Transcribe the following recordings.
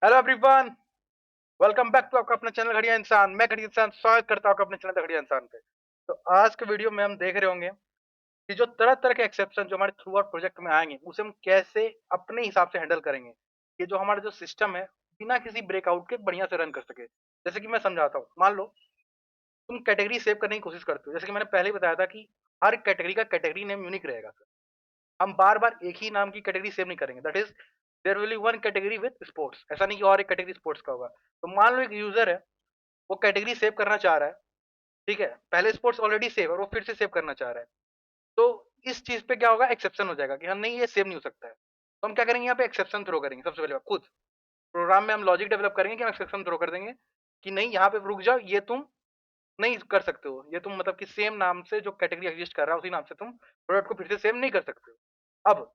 Hello everyone, welcome back to आपका अपना channel घड़िया इंसान। मैं घड़िया इंसान स्वागत करता हूँ आपका अपने चैनल घड़िया इंसान पे। तो आज के वीडियो में हम देख रहे होंगे कि जो तरह तरह के एक्सेप्शन जो हमारे थ्रू आउट प्रोजेक्ट में आएंगे उसे हम कैसे अपने हिसाब से हैंडल करेंगे। ये जो हमारा जो सिस्टम है बिना किसी ब्रेकआउट के बढ़िया से रन कर सके। जैसे कि मैं समझाता हूँ, मान लो तुम कैटेगरी सेव करने की कोशिश करते हो। जैसे कि मैंने पहले ही बताया था कि हर कैटेगरी का कैटेगरी नेम यूनिक रहेगा। हम बार बार एक ही नाम की कैटेगरी सेव नहीं करेंगे। That is there will be one category with sports. ऐसा नहीं कि और एक कैटेगरी स्पोर्ट्स का होगा। तो मान लो एक यूजर है, वो कैटेगरी सेव करना चाह रहा है, ठीक है, पहले स्पोर्ट्स ऑलरेडी सेव और वो फिर से सेव करना चाह रहा है। तो इस चीज पे क्या होगा, एक्सेप्शन हो जाएगा कि हाँ नहीं ये सेव नहीं हो सकता है। तो हम क्या करेंगे, यहाँ पे एक्सेप्शन थ्रो करेंगे। सबसे पहले खुद प्रोग्राम में हम लॉजिक डेवलप करेंगे कि हम एक्सेप्शन थ्रो कर देंगे कि नहीं यहाँ पे रुक जाओ, ये तुम नहीं कर सकते हो। ये तुम मतलब कि सेम नाम से जो कैटेगरी एग्जिस्ट कर रहा है उसी नाम से तुम प्रोडक्ट को फिर से सेव नहीं कर सकते हो। अब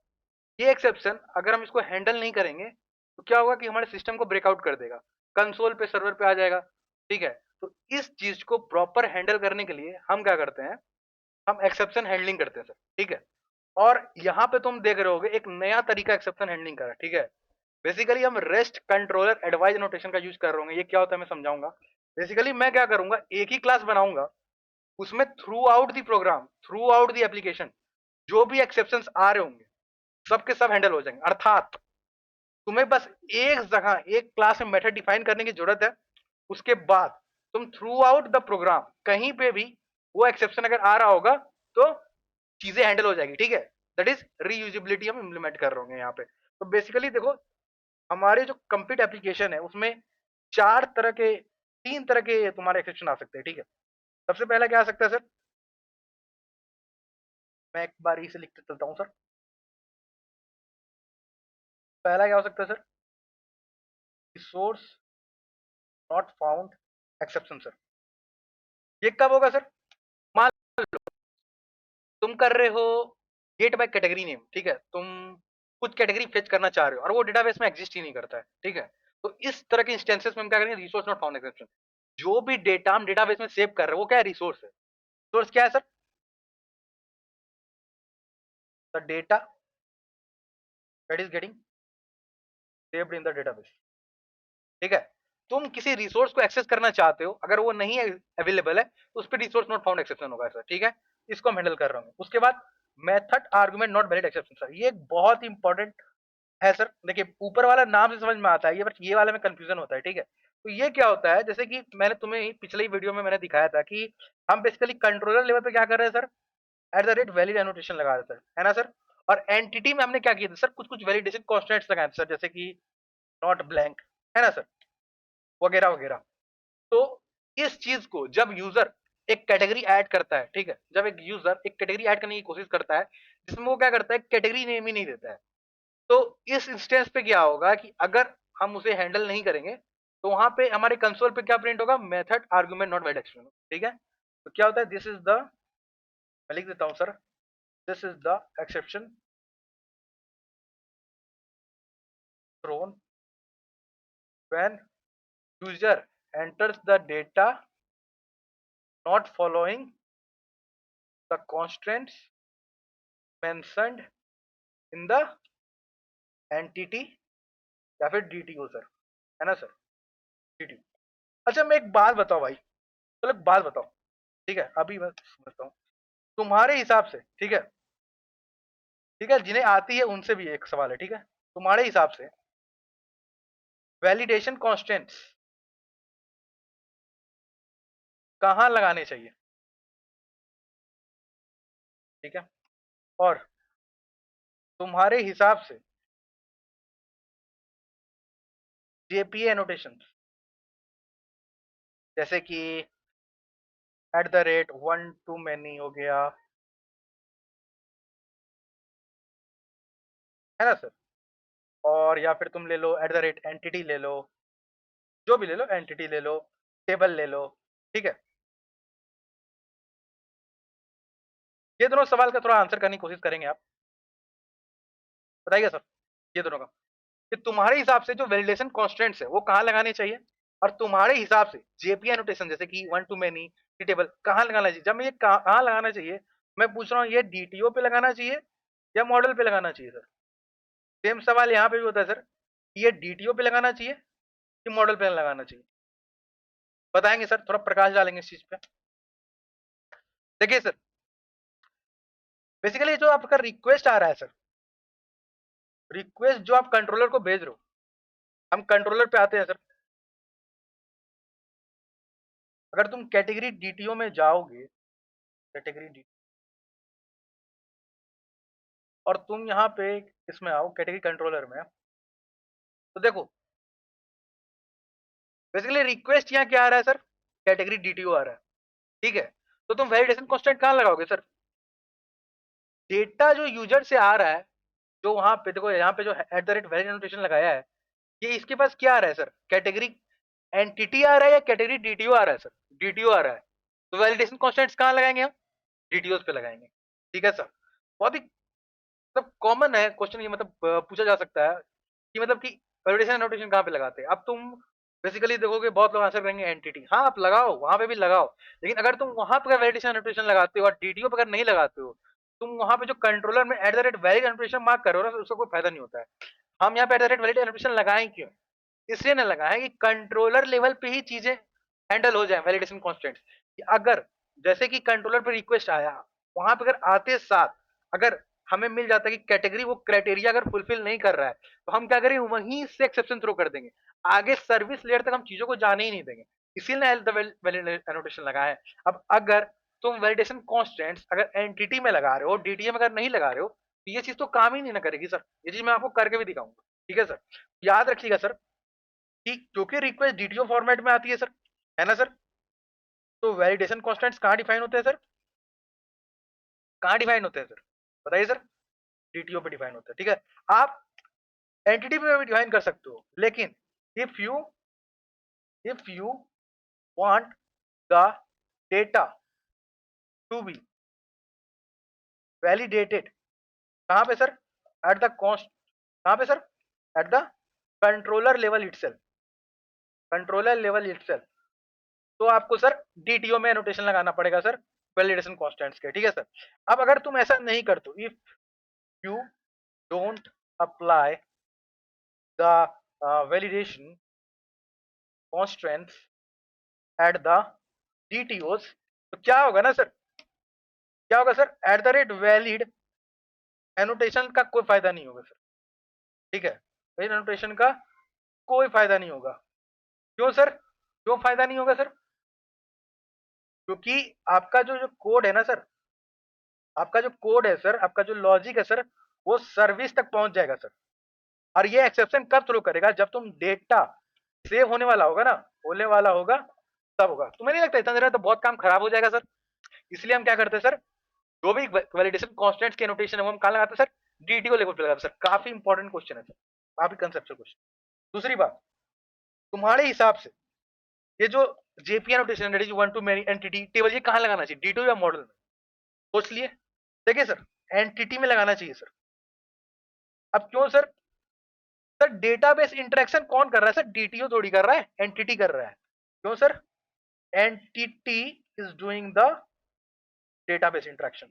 ये एक्सेप्शन अगर हम इसको हैंडल नहीं करेंगे तो क्या होगा कि हमारे सिस्टम को ब्रेकआउट कर देगा, कंसोल पे सर्वर पे आ जाएगा। ठीक है, तो इस चीज को प्रॉपर हैंडल करने के लिए हम क्या करते हैं, हम एक्सेप्शन हैंडलिंग करते हैं सर। ठीक है, और यहाँ पे तुम देख रहे होगे एक नया तरीका एक्सेप्शन हैंडलिंग का है। ठीक है, बेसिकली हम रेस्ट कंट्रोलर एडवाइज नोटेशन का यूज कर रहे होंगे। ये क्या होता है मैं समझाऊंगा। बेसिकली मैं क्या करूंगा, एक ही क्लास बनाऊंगा, उसमें throughout the program, throughout the application जो भी एक्सेप्शंस आ रहे होंगे सबके सब हैंडल हो जाएंगे। अर्थात तुम्हें बस एक जगह एक क्लास में मेथड डिफाइन करने की जरूरत है। उसके बाद तुम थ्रू आउट द प्रोग्राम कहीं पे भी वो एक्सेप्शन अगर आ रहा होगा तो चीजें हैंडल हो जाएगी। ठीक है, दैट इज रीयूजिबिलिटी हम इम्प्लीमेंट कर रहे होंगे यहाँ पे। तो बेसिकली देखो, हमारे जो कंप्लीट एप्लीकेशन है उसमें चार तरह के, तीन तरह के तुम्हारे एक्सेप्शन आ सकते हैं। ठीक है, सबसे पहला क्या आ सकता है सर, मैं एक बार इसे लिखते चलता हूँ सर। पहला क्या हो सकता है sir, resource not found exception sir. ये कब होगा सर, मान तुम कर रहे हो गेट बाय कैटेगरी नेम। ठीक है, तुम कुछ कैटेगरी फेच करना चाह रहे हो और वो डेटाबेस में एग्जिस्ट ही नहीं करता है। ठीक है, तो इस तरह के इंस्टेंसेस में हम क्या करेंगे, रिसोर्स नॉट फाउंड एक्सेप्शन। जो भी डेटा हम डेटाबेस में सेव कर रहे हैं वो क्या है, रिसोर्स है। सोर्स क्या है sir, the data that is getting saved in the database. ठीक है, तुम किसी रिसोर्स को एक्सेस करना चाहते हो, अगर वो नहीं अवेलेबल है तो उस पर रिसोर्स नॉट फाउंड एक्सेप्शन होगा सर। ठीक है, इसको हम हैंडल कर रहे होंगे। उसके बाद method argument not valid exception sir, ये एक बहुत ही इंपॉर्टेंट है सर। देखिए ऊपर वाला नाम से समझ में आता है, ये बट ये वाले में कंफ्यूजन होता है। ठीक है, तो ये क्या होता है, जैसे कि मैंने तुम्हें पिछले ही वीडियो में मैंने दिखाया था कि हम बेसिकली कंट्रोलर लेवल पे क्या कर रहे हैं sir, at the rate valid annotation लगा रहे थे, है ना सर। और एंटिटी में हमने क्या किया था सर, कुछ कुछ वैलिडेशन कॉन्स्टेंट्स लगाए थे सर, जैसे कि नॉट ब्लैंक, है ना सर, वगैरह वगैरह। तो इस चीज को जब यूजर एक कैटेगरी ऐड करता है, ठीक है, जब एक यूजर एक कैटेगरी ऐड करने की कोशिश करता है जिसमें वो क्या करता है, कैटेगरी नेम ही नहीं देता है, तो इस इंस्टेंस पे क्या होगा कि अगर हम उसे हैंडल नहीं करेंगे तो वहां पे हमारे कंसोल पे क्या प्रिंट होगा, method argument not valid expression. ठीक है, तो क्या होता है, दिस इज द, मैं लिख देता हूं sir, this is the exception thrown when user enters the data not following the constraints mentioned in the entity या फिर DTO सर, है ना सर, DTO। अच्छा मैं एक बात बताओ भाई, चलो एक बात बताओ, ठीक है, अभी मैं समझता हूँ तुम्हारे हिसाब से। ठीक है, ठीक है, जिन्हें आती है उनसे भी एक सवाल है। ठीक है, तुम्हारे हिसाब से वैलिडेशन कॉन्स्टेंट्स कहाँ लगाने चाहिए। ठीक है, और तुम्हारे हिसाब से जेपीए एनोटेशन, जैसे कि at the rate one two many हो गया, है ना सर, और या फिर तुम ले लो एट द रेट एंटिटी ले लो, जो भी ले लो, एंटिटी ले लो, टेबल ले लो। ठीक है, ये दोनों सवाल का थोड़ा आंसर करने की कोशिश करेंगे आप, बताइएगा सर, ये दोनों का कि तुम्हारे हिसाब से जो वैलिडेशन कॉन्स्टेंट्स है वो कहाँ लगाने चाहिए, और तुम्हारे हिसाब से जेपीए नोटेशन जैसे कि वन टू मेनी, टेबल कहाँ लगाना चाहिए। जब मैं ये कहाँ लगाना चाहिए, मैं पूछ रहा हूँ ये डीटीओ पे लगाना चाहिए या मॉडल पे लगाना चाहिए सर। सेम सवाल यहाँ पे भी होता है सर, ये डीटीओ पे लगाना चाहिए कि मॉडल प्लान लगाना चाहिए? बताएंगे सर, थोड़ा प्रकाश डालेंगे इस चीज पे। देखिए सर, बेसिकली जो आपका रिक्वेस्ट आ रहा है सर, रिक्वेस्ट जो आप कंट्रोलर को भेज रहे हो, हम कंट्रोलर पे आते हैं सर। अगर तुम कैटेगरी डीटीओ में जाओगे, कैटेगरी डी, और तुम यहाँ पे इसमें आओ कैटेगरी कंट्रोलर में, तो देखो बेसिकली रिक्वेस्ट यहाँ क्या आ रहा है सर, कैटेगरी डीटीओ आ रहा है, ठीक है। तो तुम वैलिडेशन कांस्टेंट कहाँ लगाओगे सर? डेटा जो यूजर से आ रहा है, जो वहां पे देखो यहाँ पे जो @valid एनोटेशन लगाया है, ये इसके पास क्या आ रहा है सर, कैटेगरी एंटिटी आ रहा है या कैटेगरी डीटीओ आ रहा है सर? डीटीओ आ रहा है। तो वैलिडेशन कांस्टेंट्स कहाँ लगाएंगे हम? डीटीओ पे लगाएंगे, ठीक है सर। बहुत ही मतलब कॉमन है क्वेश्चन ये, मतलब पूछा जा सकता है कि मतलब कि वैलिडेशन एनोटेशन कहाँ पे लगाते हैं। अब तुम बेसिकली देखोगे बहुत लोग आंसर करेंगे एंटिटी, हाँ आप लगाओ, वहां पे भी लगाओ, लेकिन अगर तुम वहां पे वैलिडेशन एनोटेशन लगाते हो और डीटीओ पे अगर नहीं लगाते हो, तुम वहां पे जो कंट्रोलर में @valid एनोटेशन मार्क करो ना, उसका कोई फायदा नहीं होता है। हम यहाँ पे @valid एनोटेशन लगाएं क्यों? इसलिए ना लगाएं कि कंट्रोलर लेवल पे ही चीजें हैंडल हो जाए वैलिडेशन कॉन्स्टेंट। अगर जैसे कि कंट्रोलर पे रिक्वेस्ट आया, वहां पे अगर आते साथ अगर हमें मिल जाता है कि कैटेगरी वो क्राइटेरिया अगर फुलफिल नहीं कर रहा है, तो हम क्या करेंगे, वहीं से एक्सेप्शन थ्रो कर देंगे, आगे सर्विस लेयर तक हम चीजों को जाने ही नहीं देंगे। इसीलिए वैलिड एनोटेशन लगाया है। अब अगर तुम वैलिडेशन कॉन्स्टेंट्स अगर एंटिटी में लगा रहे हो, डीटीए में अगर नहीं लगा रहे हो, तो ये चीज तो काम ही नहीं ना करेगी सर। ये चीज मैं आपको करके भी दिखाऊंगा, ठीक है सर। याद रखिएगा सर कि क्योंकि रिक्वेस्ट डीटीओ फॉर्मेट में आती है सर, है ना सर, तो वैलिडेशन कॉन्स्टेंट्स कहाँ डिफाइन होते हैं सर? कहाँ डिफाइन होते हैं सर? बताइए सर। डीटीओ पे डिफाइन होता है, ठीक है। आप एंटिटी पे भी डिफाइन कर सकते हो, लेकिन if you if you want the data to be validated, कहाँ पे सर? एट द कॉस्ट, कहाँ पे sir? At the controller level itself, controller level itself. तो आपको सर डीटीओ में एनोटेशन लगाना पड़ेगा सर वैलिडेशन कॉन्स्टेंट्स के, ठीक है सर। अब अगर तुम ऐसा नहीं करते, if you don't apply the validation constraints at the DTOs, तो क्या होगा ना सर, क्या होगा सर, @valid एनोटेशन का कोई फायदा नहीं होगा सर, ठीक है। वैलिड एनोटेशन का कोई फायदा नहीं होगा। क्यों सर, क्यों फायदा नहीं होगा सर? क्योंकि आपका जो कोड है ना सर, आपका जो कोड है सर, आपका जो लॉजिक है सर, वो सर्विस तक पहुंच जाएगा सर। और ये एक्सेप्शन कब थ्रो करेगा? जब तुम डेटा सेव होने वाला होगा ना, होने वाला होगा, तब होगा। तुम्हें नहीं लगता इतना देर में तो बहुत काम खराब हो जाएगा सर? इसलिए हम क्या करते हैं सर, जो भी वैलिडेशन कांस्टेंट्स के नोटेशन है वो हम कहाँ लगाते हैं सर? डीटीओ लेवल पे लगाते हैं सर। काफी इंपॉर्टेंट क्वेश्चन है सर, काफी कंसेप्चुअल क्वेश्चन। दूसरी बात, तुम्हारे हिसाब से ये जो जेपीआई नोटेशन है, one two many entity table, ये कहाँ लगाना चाहिए, डीटीओ या मॉडल में? सोच लिए। देखिए सर, एंटिटी में लगाना चाहिए सर। अब क्यों सर? सर डेटाबेस इंटरेक्शन कौन कर रहा है सर? डीटीओ थोड़ी कर रहा है, एंटिटी कर रहा है। क्यों sir? Entity is doing the database interaction.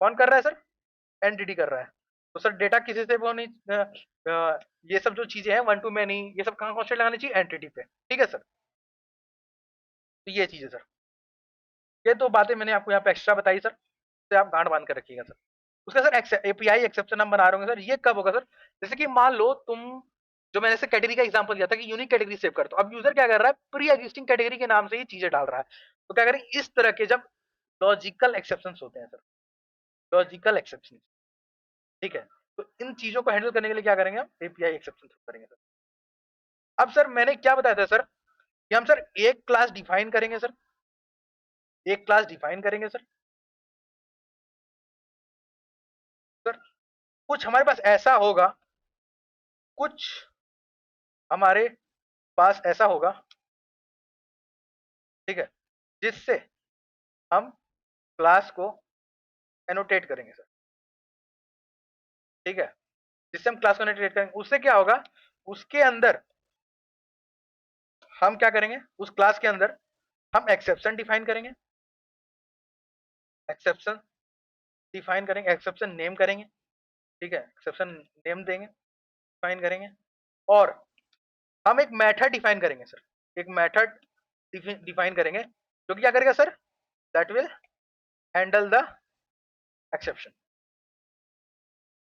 कौन कर रहा है सर? एंटिटी कर रहा है। तो सर डेटा किसी से वो नहीं ये सब जो चीजें हैं वन टू मैनी, ये सब कहाँ कॉन्स्टेंट लगानी चाहिए? एंटिटी पे, ठीक है सर। तो ये चीज है सर, ये तो बातें मैंने आपको यहाँ पे एक्स्ट्रा बताई सर, तो आप गांठ बांध कर रखिएगा सर। उसका सर एपीआई एक्सेप्शन हम बना रहे होंगे सर, ये कब होगा सर? जैसे कि मान लो तुम, जो मैंने से कैटेगरी का एग्जांपल दिया था कि यूनिक कैटेगरी सेव कर, तो अब यूजर क्या कर रहा है, प्री एग्जिस्टिंग कैटेगरी के नाम से ही चीजें डाल रहा है। तो क्या करें इस तरह के जब लॉजिकल एक्सेप्शन होते हैं सर, लॉजिकल एक्सेप्शन, ठीक है, तो इन चीजों को हैंडल करने के लिए क्या करेंगे हम? एपीआई एक्सेप्शन करेंगे सर। अब सर मैंने क्या बताया था सर कि हम सर एक क्लास डिफाइन करेंगे सर, एक क्लास डिफाइन करेंगे सर। सर कुछ हमारे पास ऐसा होगा, कुछ हमारे पास ऐसा होगा, ठीक है, जिससे हम क्लास को एनोटेट करेंगे सर, ठीक है, जिससे हम क्लास को एनोटेट करेंगे, उससे क्या होगा, उसके अंदर हम क्या करेंगे, उस क्लास के अंदर हम एक्सेप्शन डिफाइन करेंगे, एक्सेप्शन डिफाइन करेंगे, एक्सेप्शन नेम करेंगे, ठीक है, एक्सेप्शन नेम देंगे, डिफाइन करेंगे। और हम एक मेथड डिफाइन करेंगे सर, एक मेथड डिफाइन करेंगे जो कि क्या करेगा sir, that will handle the exception.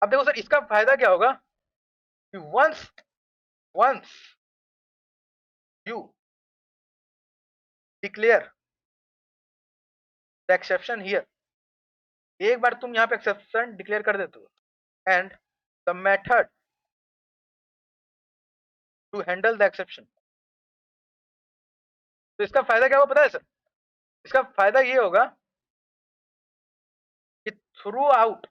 अब देखो सर इसका फायदा क्या होगा कि once once you declare the exception here, एक बार तुम यहाँ पे एक्सेप्शन डिक्लेयर कर देते हो and the method to handle the exception, तो इसका फायदा क्या होगा पता है सर, इसका फायदा ये होगा कि through out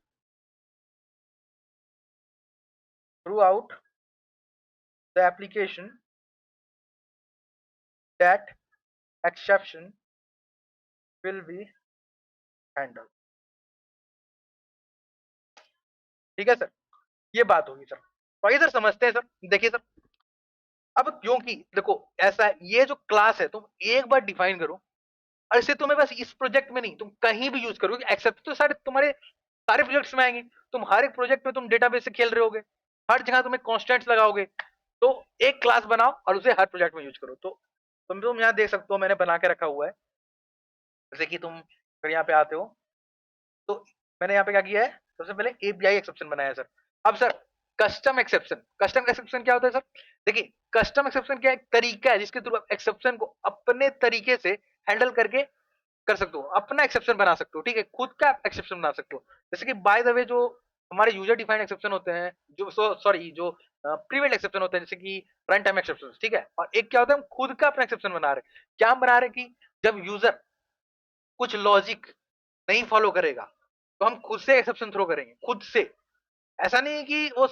the application that exception will be handle. ठीक है सर, ये बात होगी सर। तो आइए सर समझते हैं सर। देखिए सर, अब क्योंकि देखो ऐसा है, ये जो क्लास है तुम एक बार डिफाइन करो और इसे तुम्हें बस इस प्रोजेक्ट में नहीं, तुम कहीं भी यूज करोगे, एक्सेप्ट तो सारे तुम्हारे सारे प्रोजेक्ट्स में आएंगे। तुम हर एक प्रोजेक्ट में तुम डेटाबेस से खेल रहे होगे, हर जगह तुम्हें कॉन्स्टेंट्स लगाओगे। तो एक क्लास बनाओ और उसे हर प्रोजेक्ट में यूज करो। तो तुम यहाँ देख सकते हो मैंने बना के रखा हुआ है। जैसे कि तुम अगर यहाँ पे आते हो तो मैंने यहाँ पे क्या किया है, सबसे पहले एपीआई एक्सेप्शन बनाया है सर। अब सर कस्टम एक्सेप्शन क्या होता है सर? देखिए कस्टम एक्सेप्शन क्या एक तरीका है जिसके थ्रू आप एक्सेप्शन को अपने तरीके से हैंडल करके कर सकते हो, अपना एक्सेप्शन बना सकते हो। ठीक है, खुद का एक्सेप्शन बना सकते हो। जैसे कि बाय द वे जो हमारे यूजर डिफाइंड एक्सेप्शन होते हैं, जो सॉरी जो प्रीवेट एक्सेप्शन होते हैं, जैसे कि रन टाइम एक्सेप्शन, ठीक है। और एक क्या होता है, हम खुद का अपना एक्सेप्शन बना रहे हैं। क्या हम बना रहे हैं कि जब यूजर कुछ लॉजिक नहीं फॉलो करेगा तो हम खुद से एक्सेप्शन थ्रो करेंगे, खुद से। ऐसा नहीं है कि वो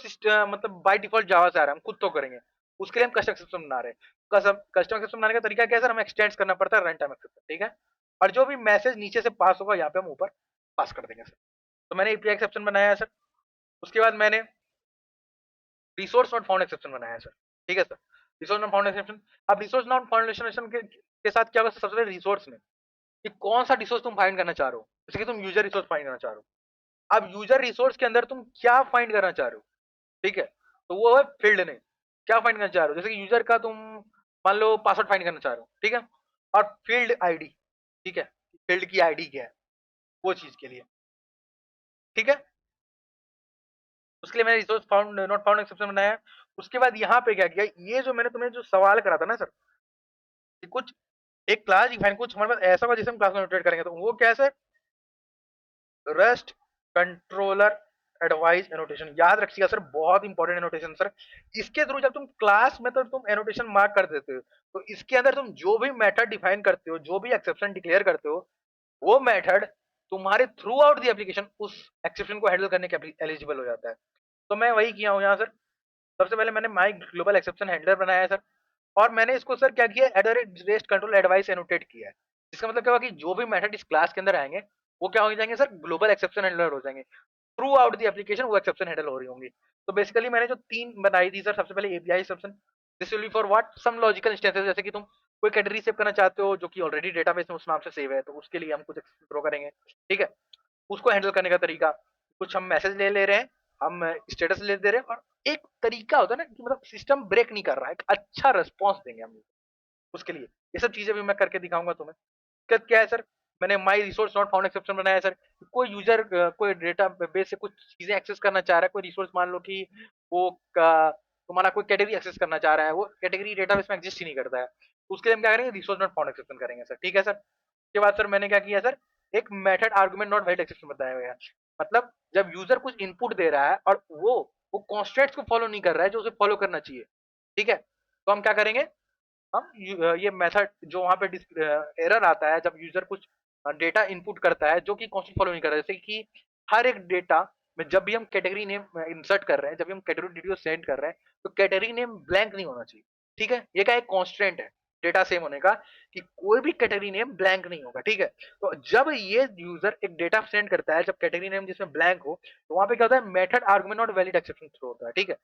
मतलब बाय डिफॉल्ट जावा से आ रहा है, हम खुद तो करेंगे। उसके लिए हम कस्टम एक्सेप्शन बना रहे हैं। कस्टम एक्सेप्शन बनाने का तरीका क्या है सर, हमें एक्सटेंड करना पड़ता है रन टाइम एक्सेप्शन, ठीक है। और जो भी मैसेज नीचे से पास होगा यहाँ पे हम ऊपर पास कर देंगे सर। तो मैंने एपीआई एक्सेप्शन बनाया है सर। उसके बाद मैंने रिसोर्स नॉट फाउंड एक्सेप्शन बनाया है सर। ठीक है sir, resource not found exception. अब रिसोर्स नॉट फाउंड एक्सेप्शन के साथ क्या होगा, सबसे पहले रिसोर्स में कि कौन सा रिसोर्स तुम फाइंड करना चाह रहे हो। जैसे कि तुम यूजर रिसोर्स फाइंड करना चाह रहे हो, अब यूजर रिसोर्स के अंदर तुम क्या फाइंड करना चाह रहे हो, ठीक है। तो वो है फील्ड नेम, क्या फाइंड करना चाह रहे हो। जैसे कि यूजर का तुम मान लो पासवर्ड फाइंड करना चाह रहे हो, ठीक है। और फील्ड आईडी, ठीक है, फील्ड की आईडी क्या है वो चीज के लिए, ठीक है। उसके लिए मैंने resource found not found exception बनाया है। उसके बाद यहाँ पे क्या किया, ये जो मैंने तुम्हें जो सवाल करा था ना सर, कि कुछ एक क्लास डिफाइन, कुछ हमारे पास ऐसा होगा जिसे हम क्लास में नोटेट करेंगे, तो वो क्या है sir, rest controller advice annotation. याद रखिएगा सर, बहुत इंपॉर्टेंट एनोटेशन सर। इसके थ्रू जब तुम क्लास में तो तुम एनोटेशन मार्क कर देते हो, तो इसके अंदर तुम जो भी मेथड डिफाइन करते हो, जो भी एक्सेप्शन डिक्लेयर करते हो, वो मेथड तुम्हारे थ्रू आउट द एप्लीकेशन उस एक्सेप्शन को हैंडल करने के एलिजिबल हो जाता है। तो मैं वही किया हूँ यहाँ सर। सबसे पहले मैंने माई ग्लोबल एक्सेप्शन हैंडलर बनाया है सर, और मैंने इसको सर क्या किया, रेस्ट कंट्रोल एडवाइस एनोटेट किया है। इसका मतलब क्या होगा कि जो भी मेथड इस क्लास के अंदर आएंगे वो क्या हो जाएंगे सर, ग्लोबल एक्सेप्शन हैंडलर हो जाएंगे। थ्रू आउट द एप्लीकेशन वो एक्सेप्शन हैंडल हो रही होंगी। तो बेसिकली मैंने जो तीन बनाई थी सर, सबसे पहले API exception, this will be for what, some logical instances. जैसे कि तुम कोई कैटेगरी सेव करना चाहते हो जो कि ऑलरेडी डेटाबेस में उस नाम से सेव है, तो उसके लिए हम कुछ एक्सेप्शन थ्रो करेंगे, ठीक है। उसको हैंडल करने का तरीका, कुछ हम मैसेज ले ले रहे हैं, हम स्टेटस ले दे रहे हैं, और एक तरीका होता है ना कि मतलब सिस्टम ब्रेक नहीं कर रहा है, एक अच्छा रिस्पॉन्स देंगे हम उसके लिए। ये सब चीजें भी मैं करके दिखाऊंगा तुम्हें। दिक्कत क्या है सर, मैंने माई रिसोर्स नॉट फाउंड एक्सेप्शन बनाया है सर। कोई यूजर कोई डेटा बेस से कुछ चीजें एक्सेस करना चाह रहा है, कोई रिसोर्स मान लो कि वो तुम्हारा कोई कैटेगरी एक्सेस करना चाह रहा है, वो कैटेगरी डेटाबेस में एग्जिस्ट ही नहीं करता है, तो उसके लिए हम क्या करेंगे, रिसोर्स नॉट फाउंड एक्सेप्शन करेंगे सर, ठीक है सर। उसके बाद सर मैंने क्या किया सर, एक method argument not valid exception बताया हुआ है। मतलब जब यूजर कुछ इनपुट दे रहा है और वो कॉन्स्टेंट्स को फॉलो नहीं कर रहा है जो उसे फॉलो करना चाहिए, ठीक है, तो हम क्या करेंगे, हम ये मेथड जो वहां पे एरर आता है जब यूजर कुछ डेटा इनपुट करता है जो कि कॉन्स्टेंट फॉलो नहीं कर रहा है। जैसे कि हर एक डेटा में जब भी हम कैटेगरी नेम इंसर्ट कर रहे हैं, जब भी हम कैटेगरी डिटेल सेंड कर रहे हैं, तो कैटेगरी नेम ब्लैंक नहीं होना चाहिए, ठीक है। ये का एक कॉन्स्टेंट है डेटा सेम होने का, कि कोई भी कैटेगरी नेम ब्लैंक नहीं होगा, ठीक है। तो जब ये यूजर एक डेटा सेंड करता है जब कैटेगरी नेम जिसमें ब्लैंक हो, तो वहां पे क्या होता है, method argument not valid exception throw होता है, ठीक है।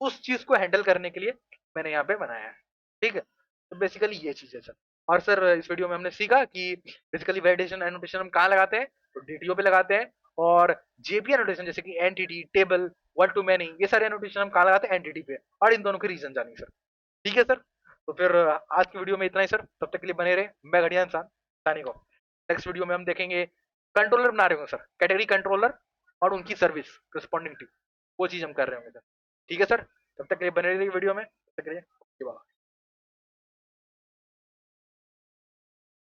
उस चीज को हैंडल करने के लिए मैंने यहाँ पे बनाया है, ठीक है। तो बेसिकली ये चीज है सर। और सर इस वीडियो में हमने सीखा कि बेसिकली वैलिडेशन एनोटेशन हम कहाँ लगाते हैं, तो डीटीओ पे लगाते हैं। और जेपी एनोटेशन जैसे कि entity table one two many, ये सारे एनोटेशन हम कहाँ लगाते हैं, एंटिटी पे। और इन दोनों के रीजन जानिए सर। ठीक है सर, तो फिर आज की वीडियो में इतना ही सर, तब तक के लिए बने रहे, मैं घड़िया इंसान साइनिंग ऑफ। नेक्स्ट वीडियो में हम देखेंगे कंट्रोलर बना रहे होंगे सर, कैटेगरी कंट्रोलर और उनकी सर्विस रिस्पॉन्डिंग टू, वो चीज हम कर रहे होंगे सर। ठीक है सर, तब तक के लिए बने रहिए वीडियो में, तब तक के लिए ओके बाय।